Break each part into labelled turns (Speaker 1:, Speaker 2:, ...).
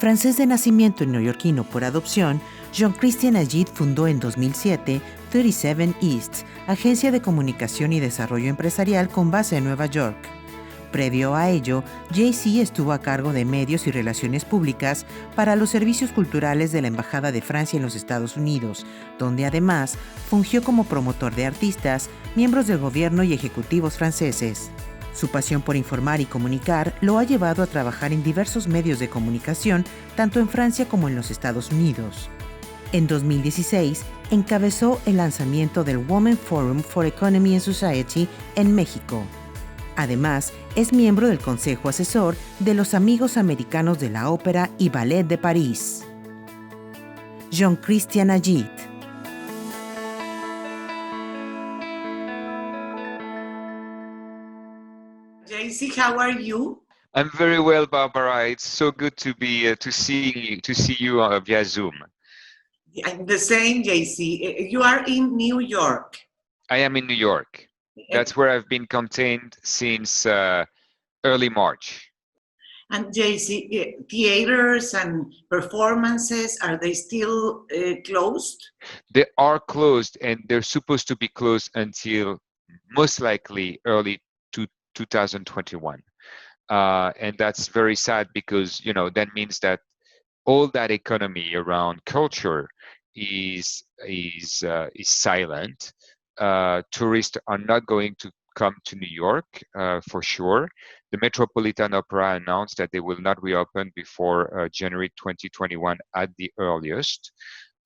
Speaker 1: Francés de nacimiento y neoyorquino por adopción, Jean-Christian Agid fundó en 2007 37 East, agencia de comunicación y desarrollo empresarial con base en Nueva York. Previo a ello, JC estuvo a cargo de medios y relaciones públicas para los servicios culturales de la Embajada de Francia en los Estados Unidos, donde además fungió como promotor de artistas, miembros del gobierno y ejecutivos franceses. Su pasión por informar y comunicar lo ha llevado a trabajar en diversos medios de comunicación, tanto en Francia como en los Estados Unidos. En 2016, encabezó el lanzamiento del Women Forum for Economy and Society en México. Además, es miembro del Consejo Asesor de los Amigos Americanos de la Ópera y Ballet de París. Jean-Christian Agid.
Speaker 2: JC, how are you?
Speaker 3: I'm very well, Barbara. It's so good to be to see you via Zoom.
Speaker 2: The same, JC. You are in New York.
Speaker 3: I am in New York. That's where I've been contained since early March.
Speaker 2: And JC, theaters and performances, are they still closed?
Speaker 3: They are closed, and they're supposed to be closed until most likely early 2021. And that's very sad because, you know, that means that all that economy around culture is silent. Tourists are not going to come to New York for sure. The Metropolitan Opera announced that they will not reopen before January 2021 at the earliest,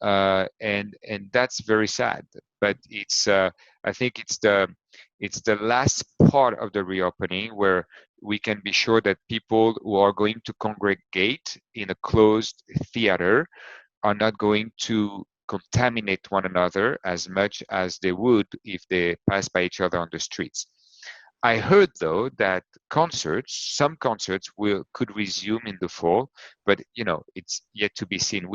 Speaker 3: and that's very sad. But it's I think it's the last part of the reopening where we can be sure that people who are going to congregate in a closed theater are not going to contaminate one another as much as they would if they pass by each other on the streets. I heard, though, that some concerts could resume in the fall, but you know, it's yet to be seen.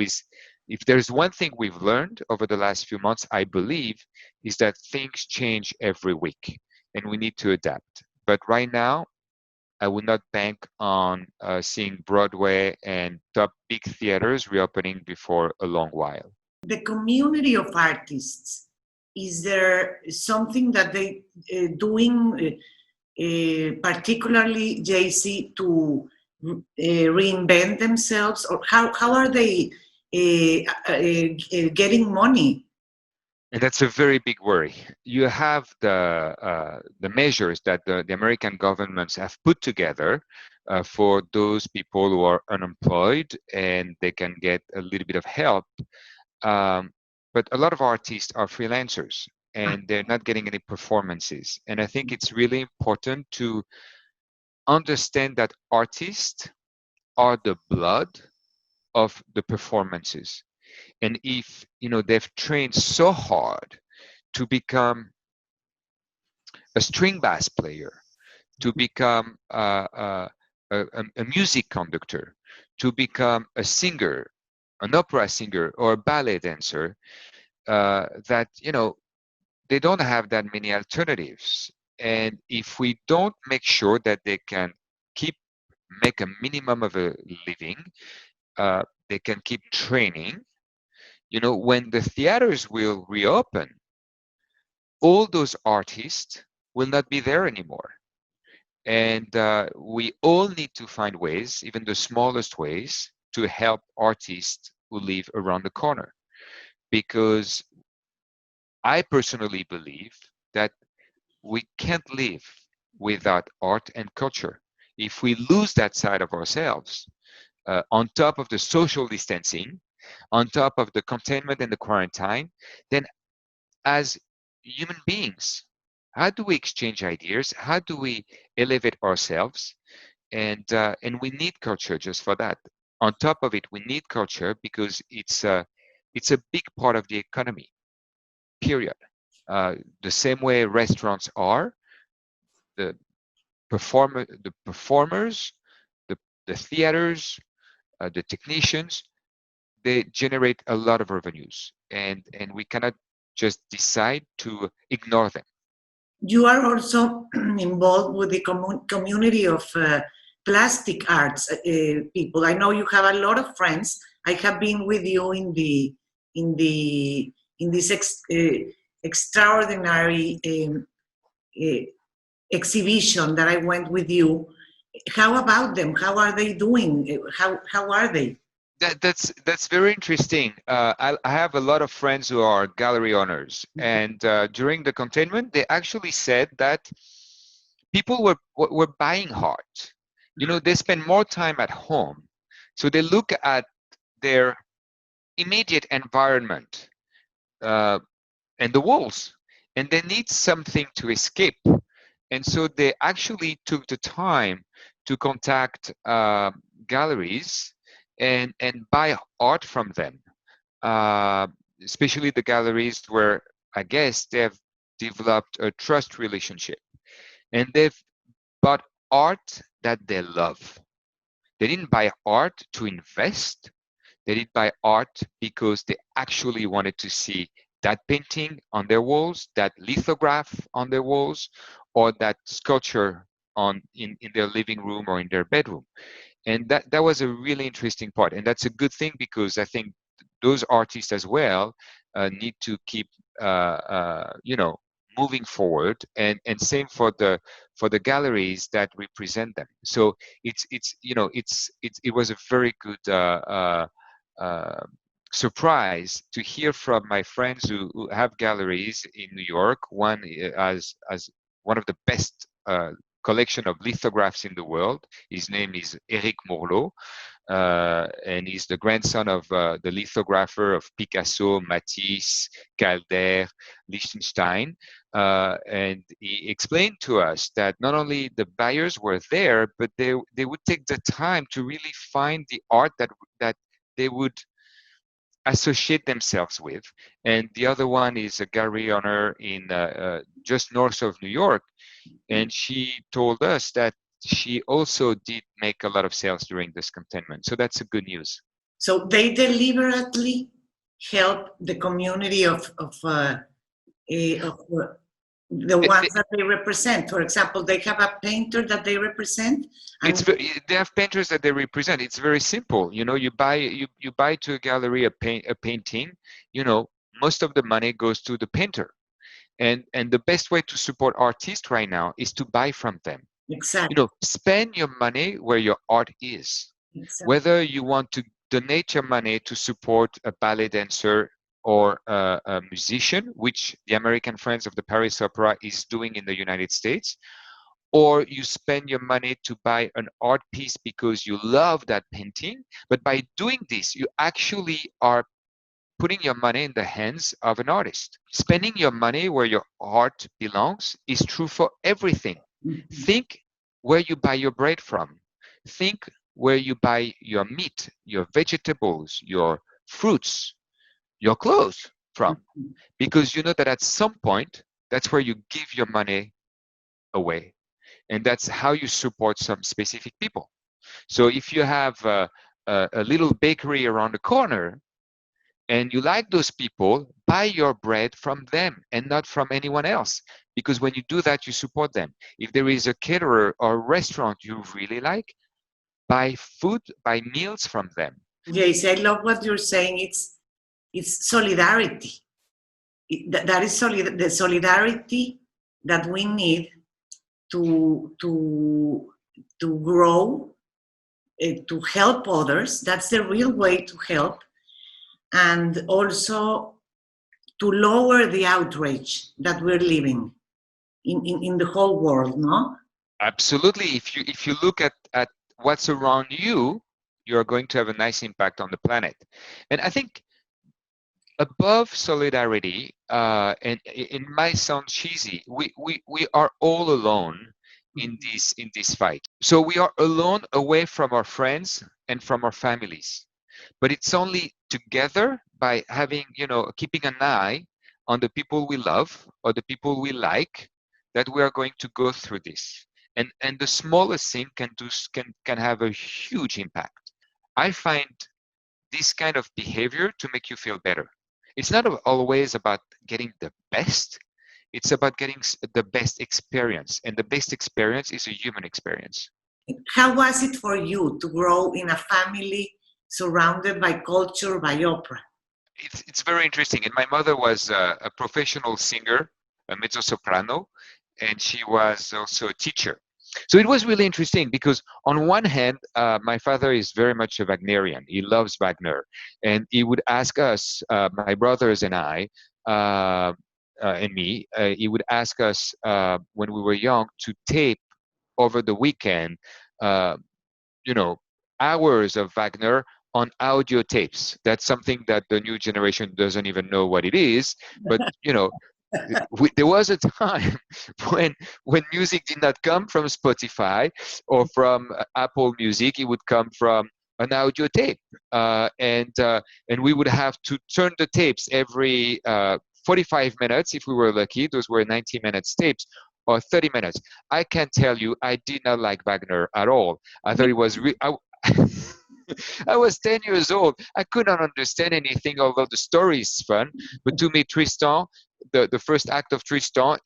Speaker 3: If there's one thing we've learned over the last few months, I believe, is that things change every week, and we need to adapt. But right now, I would not bank on seeing Broadway and top big theaters reopening before a long while.
Speaker 2: The community of artists, is there something that they doing, particularly JC, to reinvent themselves, or how are they getting money?
Speaker 3: And that's a very big worry. You have the measures that the American governments have put together for those people who are unemployed, and they can get a little bit of help. But a lot of artists are freelancers, and they're not getting any performances. And I think it's really important to understand that artists are the blood of the performances. And if, you know, they've trained so hard to become a string bass player, to become a music conductor, to become a singer, an opera singer, or a ballet dancer, that, you know, they don't have that many alternatives. And if we don't make sure that they can make a minimum of a living, they can keep training, you know, when the theaters will reopen, all those artists will not be there anymore. And we all need to find ways, even the smallest ways, to help artists who live around the corner. Because I personally believe that we can't live without art and culture. If we lose that side of ourselves, on top of the social distancing, on top of the containment and the quarantine, then as human beings, how do we exchange ideas? How do we elevate ourselves? And we need culture just for that. On top of it, we need culture because it's a big part of the economy, period. The same way restaurants are, the performers, the theaters, the technicians, they generate a lot of revenues, and we cannot just decide to ignore them.
Speaker 2: You are also involved with the community of plastic arts people. I know you have a lot of friends. I have been with you in this extraordinary exhibition that I went with you. How about them? How are they doing? How are they?
Speaker 3: That's very interesting. I have a lot of friends who are gallery owners, and during the containment, they actually said that people were buying art. You know, they spend more time at home, so they look at their immediate environment and the walls, and they need something to escape. And so they actually took the time to contact galleries and buy art from them, especially the galleries where I guess they have developed a trust relationship, and they've bought art that they love. They didn't buy art to invest. They did buy art because they actually wanted to see that painting on their walls, that lithograph on their walls, or that sculpture in their living room or in their bedroom. And that was a really interesting part. And that's a good thing, because I think those artists as well need to keep moving forward, and same for the galleries that represent them. So it was a very good surprise to hear from my friends who have galleries in New York. One as one of the best collection of lithographs in the world. His name is Éric Mourlot, and he's the grandson of the lithographer of Picasso, Matisse, Calder, Liechtenstein. And he explained to us that not only the buyers were there, but they would take the time to really find the art that they would associate themselves with. And the other one is a gallery owner in just north of New York, and she told us that she also did make a lot of sales during this containment. So that's a good news.
Speaker 2: So they deliberately help the community of the ones that they represent. For example, they have a painter that they represent.
Speaker 3: They have painters that they represent. It's very simple. You know, you buy to a gallery a painting. You know, most of the money goes to the painter, and the best way to support artists right now is to buy from them.
Speaker 2: Exactly.
Speaker 3: You know, spend your money where your art is. Exactly. Whether you want to donate your money to support a ballet dancer or a musician, which the American Friends of the Paris Opera is doing in the United States, or you spend your money to buy an art piece because you love that painting. But by doing this, you actually are putting your money in the hands of an artist. Spending your money where your art belongs is true for everything. Mm-hmm. Think where you buy your bread from. Think where you buy your meat, your vegetables, your fruits, your clothes from. Because you know that at some point, that's where you give your money away. And that's how you support some specific people. So if you have a little bakery around the corner, and you like those people, buy your bread from them and not from anyone else. Because when you do that, you support them. If there is a caterer or a restaurant you really like, buy meals from them.
Speaker 2: Yes, I love what you're saying. It's solidarity. That is the solidarity that we need to grow, to help others. That's the real way to help. And also to lower the outrage that we're living in the whole world, no?
Speaker 3: Absolutely. If you look at what's around you, you're going to have a nice impact on the planet. And I think above solidarity, and it might sound cheesy, we are all alone in this fight. So we are alone away from our friends and from our families. But it's only together by having, keeping an eye on the people we love or the people we like that we are going to go through this. And the smallest thing can have a huge impact. I find this kind of behavior to make you feel better. It's not always about getting the best. It's about getting the best experience. And the best experience is a human experience.
Speaker 2: How was it for you to grow in a family surrounded by culture, by opera?
Speaker 3: It's very interesting. And my mother was a professional singer, a mezzo-soprano, and she was also a teacher. So it was really interesting because on one hand, my father is very much a Wagnerian. He loves Wagner. And he would ask us, my brothers and I, and me, he would ask us when we were young to tape over the weekend, uh, hours of Wagner on audio tapes. That's something that the new generation doesn't even know what it is. But there was a time when music did not come from Spotify or from Apple Music. It would come from an audio tape, and we would have to turn the tapes every 45 minutes if we were lucky. Those were 90 minutes tapes, or 30 minutes. I can tell you, I did not like Wagner at all. I thought it was I was 10 years old. I could not understand anything, although the story is fun. But to me, Tristan, the first act of Tristan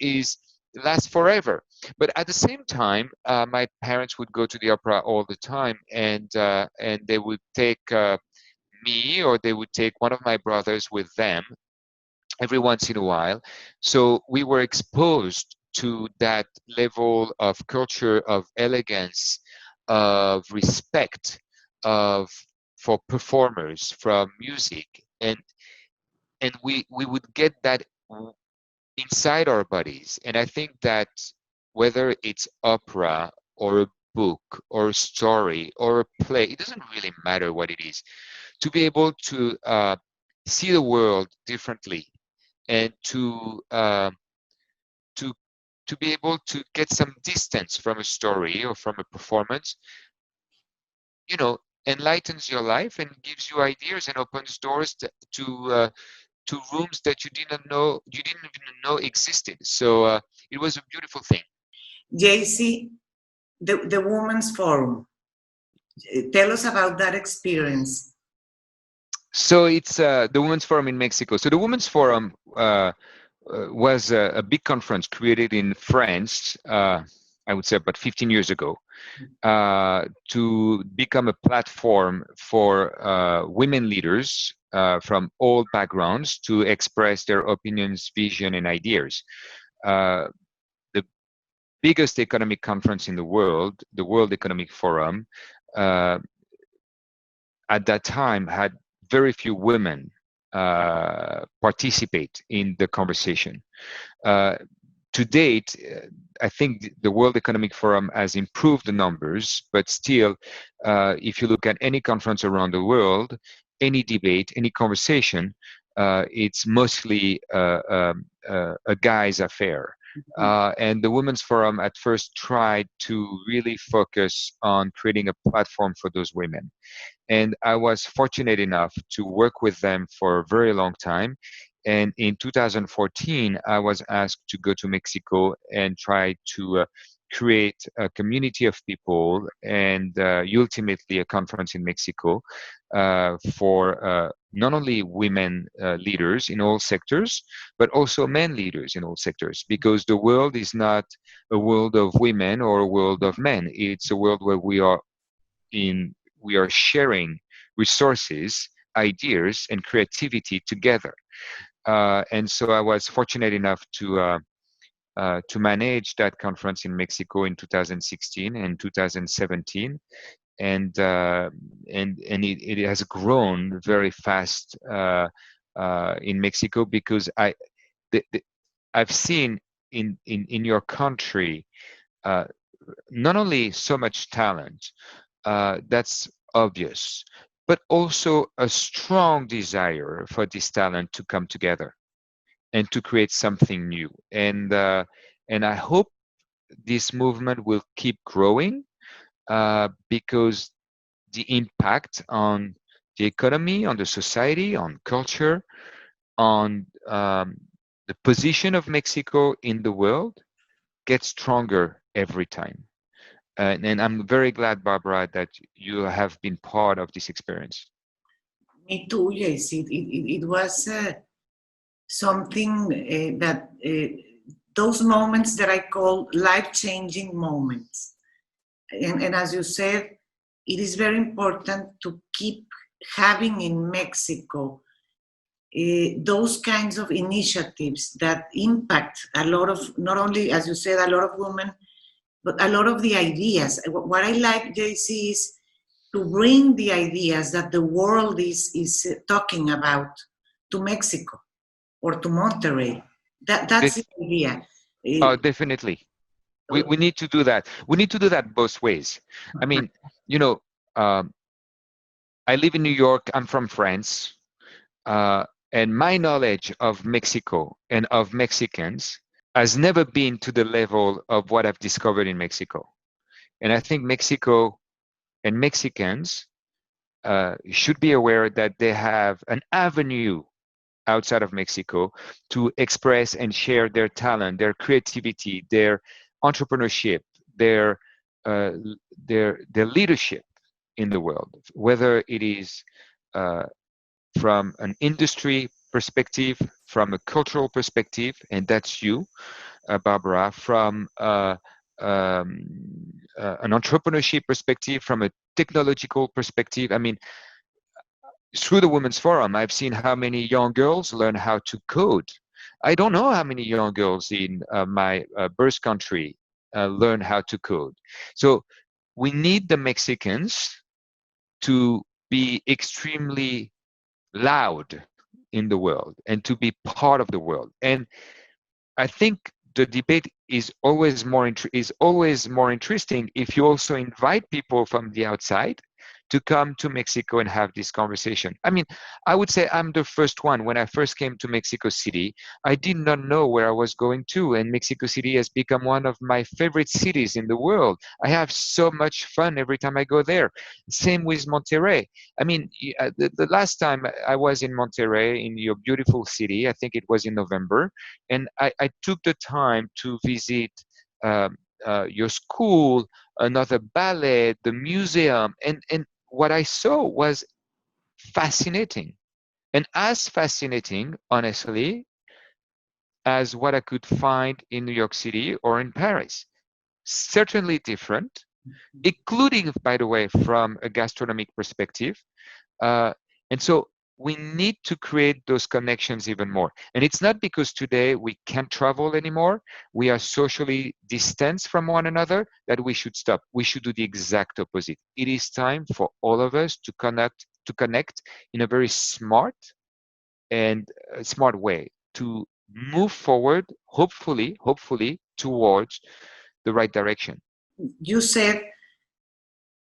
Speaker 3: lasts forever. But at the same time, my parents would go to the opera all the time, and they would take me, or they would take one of my brothers with them every once in a while. So we were exposed to that level of culture, of elegance, of respect, for performers, from music, and we would get that inside our bodies. And I think that whether it's opera or a book or a story or a play, it doesn't really matter what it is. To be able to see the world differently, and to be able to get some distance from a story or from a performance, enlightens your life and gives you ideas and opens doors to rooms that you didn't even know existed. So it was a beautiful thing.
Speaker 2: JC, the Women's Forum. Tell us about that experience.
Speaker 3: So it's the Women's Forum in Mexico. So the Women's Forum was a big conference created in France, I would say about 15 years ago, to become a platform for women leaders from all backgrounds to express their opinions, vision, and ideas. The biggest economic conference in the World Economic Forum, at that time had very few women participate in the conversation. To date, I think the World Economic Forum has improved the numbers, but still, if you look at any conference around the world, any debate, any conversation, it's mostly a guy's affair. And the Women's Forum at first tried to really focus on creating a platform for those women. And I was fortunate enough to work with them for a very long time. And in 2014, I was asked to go to Mexico and try to create a community of people and ultimately a conference in Mexico for not only women leaders in all sectors, but also men leaders in all sectors, because the world is not a world of women or a world of men. It's a world where we are sharing resources, ideas, and creativity together. And so I was fortunate enough to manage that conference in Mexico in 2016 and 2017, and it has grown very fast in Mexico, because I've seen in your country not only so much talent, that's obvious, but also a strong desire for this talent to come together and to create something new. And I hope this movement will keep growing, because the impact on the economy, on the society, on culture, on the position of Mexico in the world gets stronger every time. And I'm very glad, Barbara, that you have been part of this experience.
Speaker 2: Me too, yes. It was something that those moments that I call life-changing moments. and as you said, it is very important to keep having in Mexico those kinds of initiatives that impact a lot of, not only, as you said, a lot of women, but a lot of the ideas. What I like, JC, is to bring the ideas that the world is talking about to Mexico or to Monterrey. That's the idea.
Speaker 3: Oh, definitely. We need to do that. We need to do that both ways. I mean, you know, I live in New York. I'm from France. And my knowledge of Mexico and of Mexicans has never been to the level of what I've discovered in Mexico. And I think Mexico and Mexicans should be aware that they have an avenue outside of Mexico to express and share their talent, their creativity, their entrepreneurship, their leadership in the world, whether it is from an industry perspective, from a cultural perspective, and that's you, Barbara, from an entrepreneurship perspective, from a technological perspective. I mean, through the Women's Forum, I've seen how many young girls learn how to code. I don't know how many young girls in my birth country learn how to code. So we need the Mexicans to be extremely loud in the world and to be part of the world. And I think the debate is always more interesting if you also invite people from the outside to come to Mexico and have this conversation. I mean, I would say I'm the first one. When I first came to Mexico City, I did not know where I was going to, and Mexico City has become one of my favorite cities in the world. I have so much fun every time I go there. Same with Monterrey. I mean, the last time I was in Monterrey, in your beautiful city, I think it was in November, and I took the time to visit your school, another ballet, the museum, and what I saw was fascinating, and as fascinating, honestly, as what I could find in New York City or in Paris. Certainly different, including, by the way, from a gastronomic perspective. And so we need to create those connections even more. And it's not because today we can't travel anymore, we are socially distanced from one another, that we should stop. We should do the exact opposite. It is time for all of us to connect in a very smart way, to move forward, hopefully towards the right direction.
Speaker 2: You said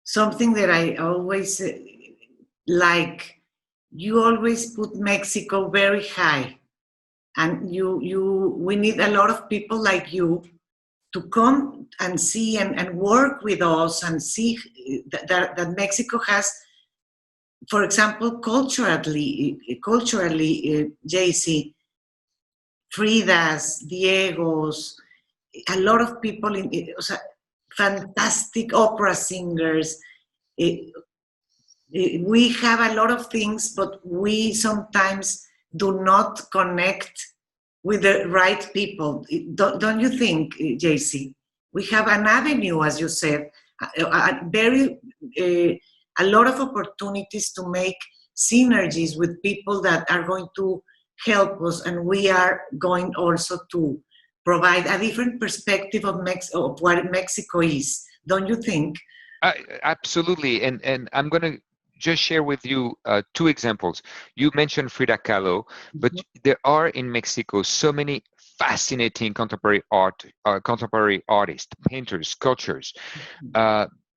Speaker 2: something that I always like. You always put Mexico very high, and we need a lot of people like you to come and see and work with us and see that Mexico has, for example, culturally, JC, Fridas, Diegos, a lot of people fantastic opera singers. We have a lot of things, but we sometimes do not connect with the right people. Don't you think, JC? We have an avenue, as you said, a lot of opportunities to make synergies with people that are going to help us, and we are going also to provide a different perspective of what Mexico is. Don't you think?
Speaker 3: Absolutely, and I'm going to just share with you two examples. You mentioned Frida Kahlo, but there are in Mexico so many fascinating contemporary artists, painters, sculptors.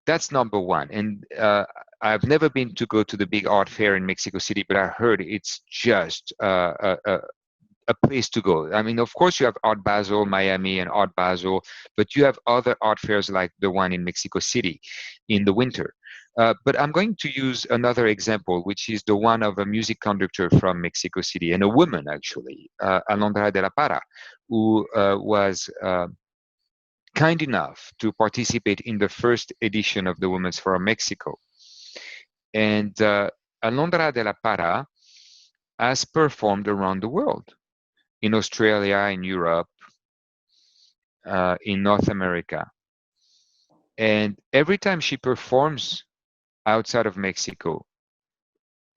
Speaker 3: That's number one. And I've never been to go to the big art fair in Mexico City, but I heard it's just a place to go. I mean, of course, you have Art Basel, Miami, and Art Basel, but you have other art fairs like the one in Mexico City in the winter. But I'm going to use another example, which is the one of a music conductor from Mexico City, and a woman, actually, Alondra de la Parra, who was kind enough to participate in the first edition of the Women's Forum Mexico. And Alondra de la Parra has performed around the world, in Australia, in Europe, in North America. And every time she performs outside of Mexico,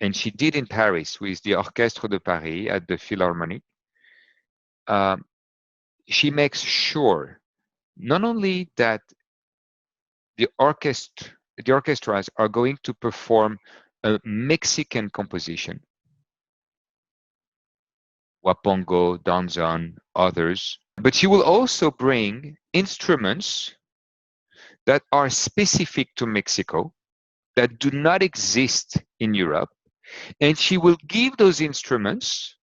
Speaker 3: and she did in Paris with the Orchestre de Paris at the Philharmonic, she makes sure not only that the orchestras are going to perform a Mexican composition, Wapongo, Danzon, others, but she will also bring instruments that are specific to Mexico, that do not exist in Europe, and she will give those instruments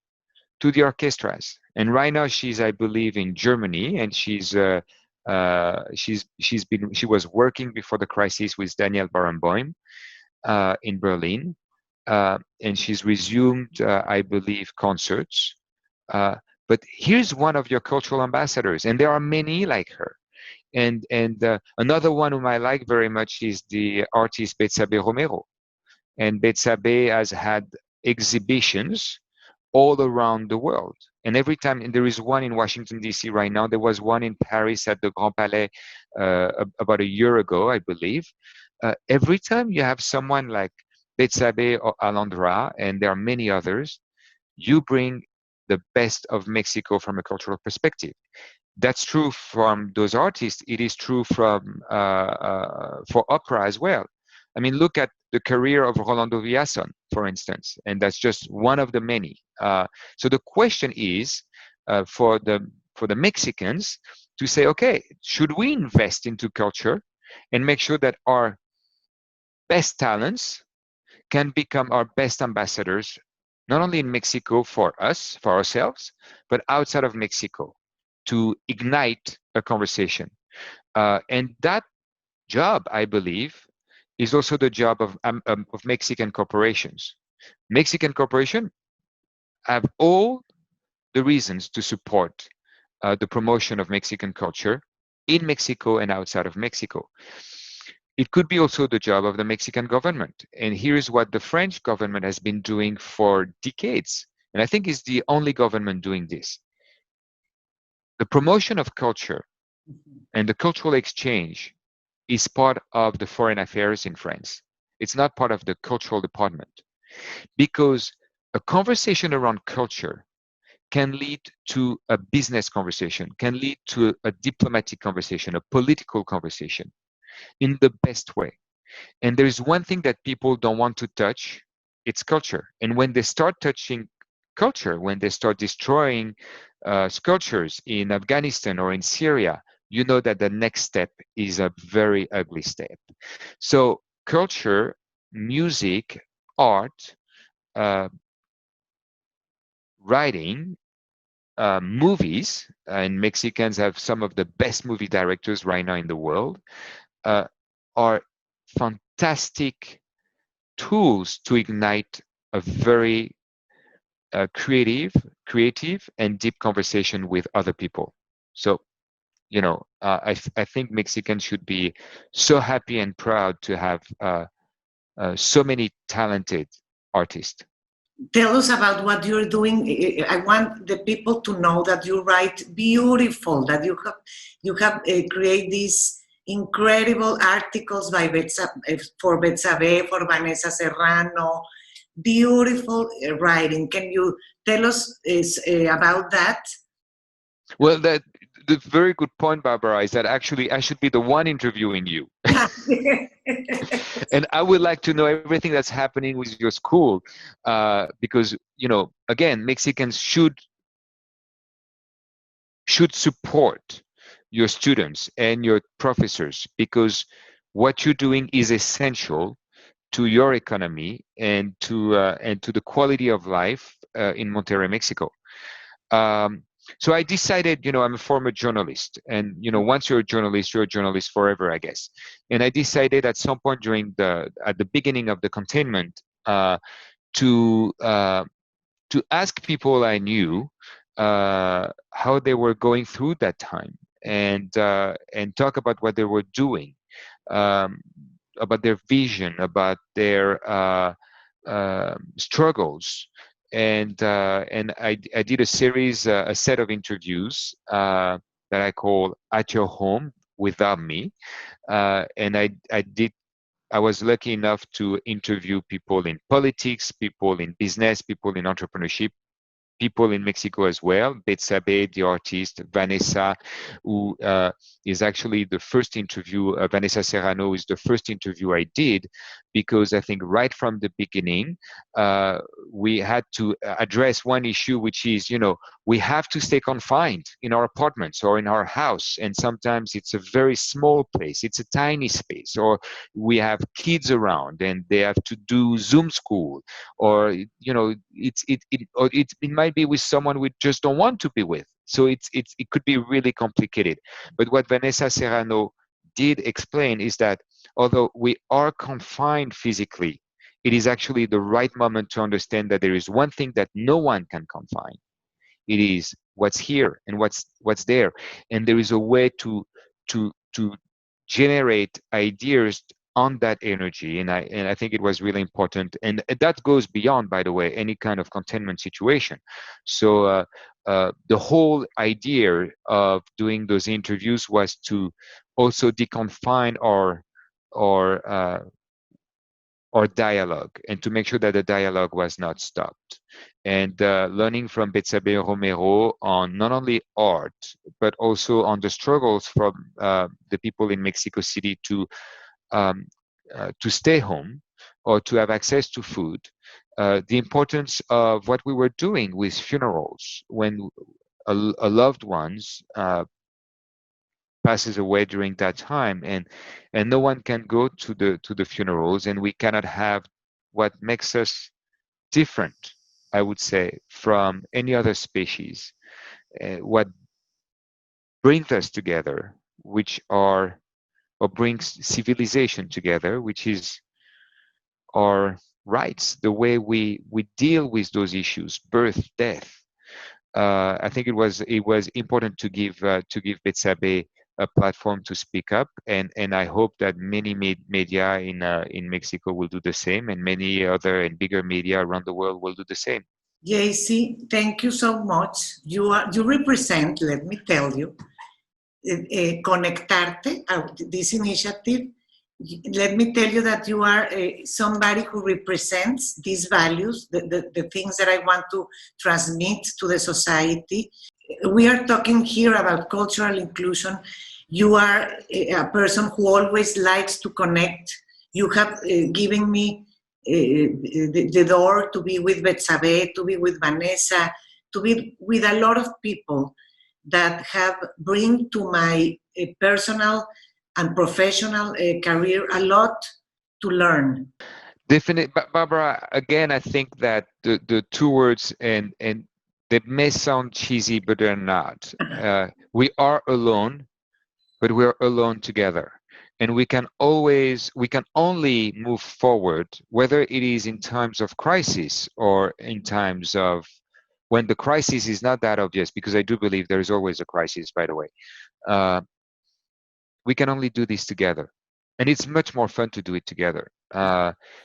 Speaker 3: to the orchestras. And right now she's, I believe, in Germany, and she was working before the crisis with Daniel Barenboim in Berlin, and she's resumed, I believe, concerts. But here's one of your cultural ambassadors, and there are many like her. And another one whom I like very much is the artist Betsabe Romero. And Betsabe has had exhibitions all around the world. And every time, and there is one in Washington, D.C. right now, there was one in Paris at the Grand Palais about a year ago, I believe. Every time you have someone like Betsabe or Alondra, and there are many others, you bring the best of Mexico from a cultural perspective. That's true from those artists. It is true from for opera as well. I mean, look at the career of Rolando Villazón, for instance, and that's just one of the many. So the question is for the Mexicans to say, okay, should we invest into culture and make sure that our best talents can become our best ambassadors, not only in Mexico for us, for ourselves, but outside of Mexico, to ignite a conversation. And that job, I believe, is also the job of Mexican corporations. Mexican corporations have all the reasons to support the promotion of Mexican culture in Mexico and outside of Mexico. It could be also the job of the Mexican government. And here's what the French government has been doing for decades. And I think it's the only government doing this. The promotion of culture and the cultural exchange is part of the foreign affairs in France. It's not part of the cultural department, because a conversation around culture can lead to a business conversation, can lead to a diplomatic conversation, a political conversation, in the best way. And there is one thing that people don't want to touch, it's culture. And when they start touching culture, when they start destroying sculptures in Afghanistan or in Syria, you know that the next step is a very ugly step. So culture, music, art, writing, movies, and Mexicans have some of the best movie directors right now in the world, are fantastic tools to ignite a very creative and deep conversation with other people. So, I think Mexicans should be so happy and proud to have so many talented artists.
Speaker 2: Tell us about what you're doing. I want the people to know that you write beautiful, that you have created these incredible articles for Betsabe, for Vanessa Serrano, beautiful writing. Can you tell us about that?
Speaker 3: Well, the very good point, Barbara, is that actually I should be the one interviewing you. And I would like to know everything that's happening with your school, because, again, Mexicans should support your students and your professors, because what you're doing is essential to your economy and to the quality of life in Monterrey, Mexico. So I decided, I'm a former journalist, and once you're a journalist forever, I guess. And I decided at some point at the beginning of the containment, to ask people I knew how they were going through that time, and talk about what they were doing, about their vision, about their struggles. And I did a set of interviews that I call At Your Home, without me. And I was lucky enough to interview people in politics, people in business, people in entrepreneurship, people in Mexico as well. Betsabe, the artist, Vanessa, who is actually the first interview, Vanessa Serrano is the first interview I did, because I think right from the beginning, we had to address one issue, which is, we have to stay confined in our apartments or in our house. And sometimes it's a very small place, it's a tiny space, or we have kids around and they have to do Zoom school, or, it might be with someone we just don't want to be with. So it could be really complicated. But what Vanessa Serrano did explain is that although we are confined physically, it is actually the right moment to understand that there is one thing that no one can confine. It is what's here and what's there, and there is a way to generate ideas on that energy. And I think it was really important, and that goes beyond, by the way, any kind of containment situation. So the whole idea of doing those interviews was to also deconfine our dialogue, and to make sure that the dialogue was not stopped. And learning from Betsabe Romero on not only art, but also on the struggles from the people in Mexico City to stay home or to have access to food, the importance of what we were doing with funerals when a loved ones passes away during that time, and no one can go to the funerals, and we cannot have what makes us different, I would say, from any other species, what brings us together, or brings civilization together, which is our rights, the way we deal with those issues, birth, death. I think it was important to give Betsabe a platform to speak up, and I hope that many media in Mexico will do the same, and many other and bigger media around the world will do the same.
Speaker 2: JC, thank you so much. You represent, let me tell you, ConectArte, this initiative. Let me tell you that you are somebody who represents these values, the things that I want to transmit to the society. We are talking here about cultural inclusion. You are a person who always likes to connect. You have given me the door to be with Betsabe, to be with Vanessa, to be with a lot of people that have bring to my personal and professional career a lot to learn.
Speaker 3: Definitely, Barbara. Again, I think that the two words, and they may sound cheesy, but they're not. We are alone, but we're alone together, and we can only move forward, whether it is in times of crisis or in times of when the crisis is not that obvious, because I do believe there is always a crisis, by the way. We can only do this together, and it's much more fun to do it together.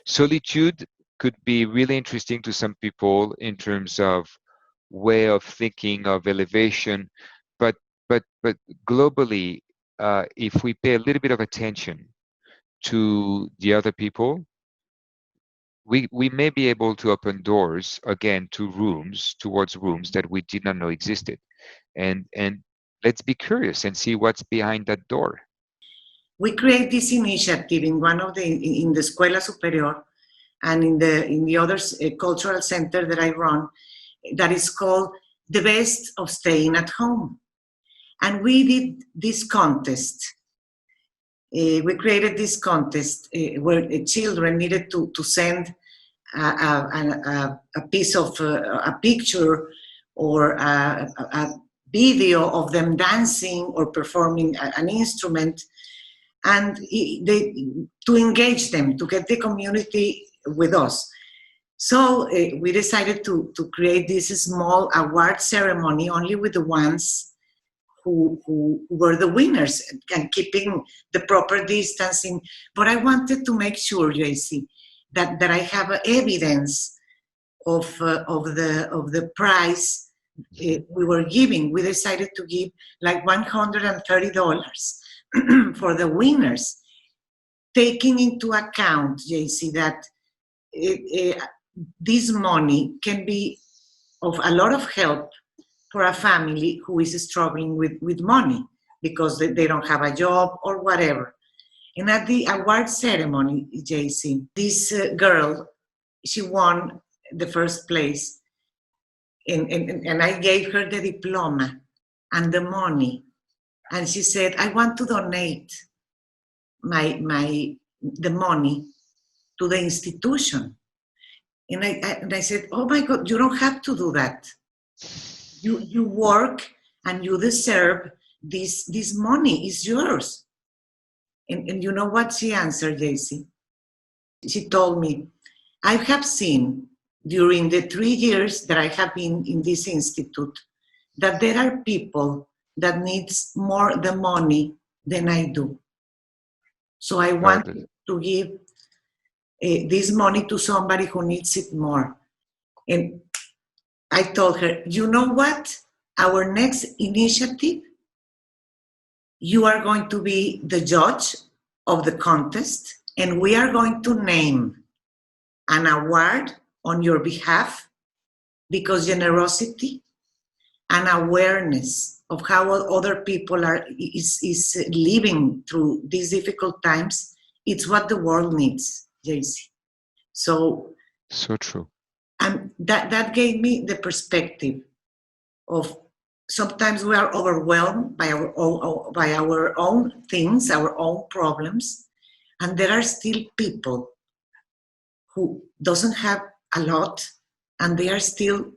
Speaker 3: Solitude could be really interesting to some people in terms of way of thinking, of elevation, but globally, if we pay a little bit of attention to the other people, we may be able to open doors again towards rooms that we did not know existed, and let's be curious and see what's behind that door.
Speaker 2: We create this initiative in the Escuela Superior and in the other cultural center that I run, that is called The Best of Staying at Home. And we did this contest. We created this contest where children needed to send a piece of a picture or a video of them dancing or performing an instrument, and to engage them, to get the community with us. So we decided to create this small award ceremony only with the ones who were the winners, and keeping the proper distancing. But I wanted to make sure, JC, that I have evidence of the prize we were giving. We decided to give like $130 for the winners, taking into account, JC, that this money can be of a lot of help for a family who is struggling with money because they don't have a job or whatever. And at the award ceremony, JC, this girl, she won the first place, and I gave her the diploma and the money. And she said, I want to donate the money to the institution. And I said, oh my God, you don't have to do that. You work and you deserve this money is yours. And you know what she answered, JC? She told me, I have seen during the 3 years that I have been in this institute that there are people that needs more the money than I do. So I want to give this money to somebody who needs it more. And I told her, you know what? Our next initiative, you are going to be the judge of the contest, and we are going to name an award on your behalf because generosity and awareness of how other people is living through these difficult times, it's what the world needs, JC. So
Speaker 3: true.
Speaker 2: And that gave me the perspective of sometimes we are overwhelmed by our own things, our own problems, and there are still people who doesn't have a lot, and they are still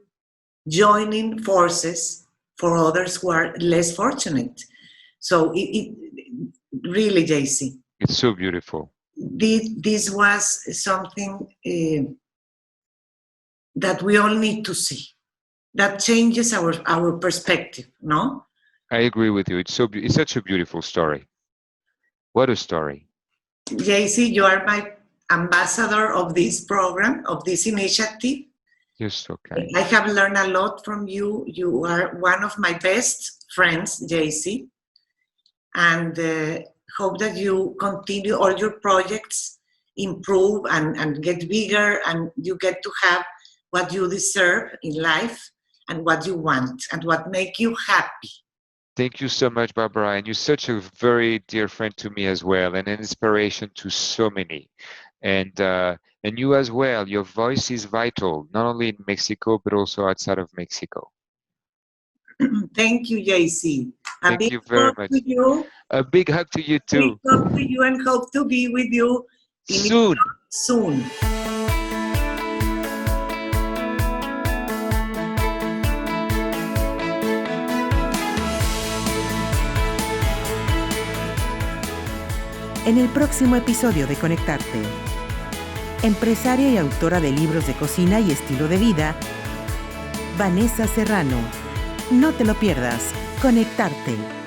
Speaker 2: joining forces for others who are less fortunate. So it really, JC.
Speaker 3: It's so beautiful.
Speaker 2: This was something that we all need to see. That changes our perspective, no?
Speaker 3: I agree with you. It's such a beautiful story. What a story.
Speaker 2: JC, you are my ambassador of this program, of this initiative.
Speaker 3: Yes, okay.
Speaker 2: I have learned a lot from you. You are one of my best friends, JC. And hope that you continue all your projects, improve and get bigger, and you get to have what you deserve in life and what you want and what make you happy.
Speaker 3: Thank you so much, Barbara. And you're such a very dear friend to me as well, and an inspiration to so many. And you as well, your voice is vital, not only in Mexico, but also outside of Mexico.
Speaker 2: Thank you, JC.
Speaker 3: Thank you very much. A big hug to you too.
Speaker 2: Big hug to you, and hope to be with you soon.
Speaker 1: En el próximo episodio de ConectArte, empresaria y autora de libros de cocina y estilo de vida, Vanessa Serrano. No te lo pierdas, ConectArte.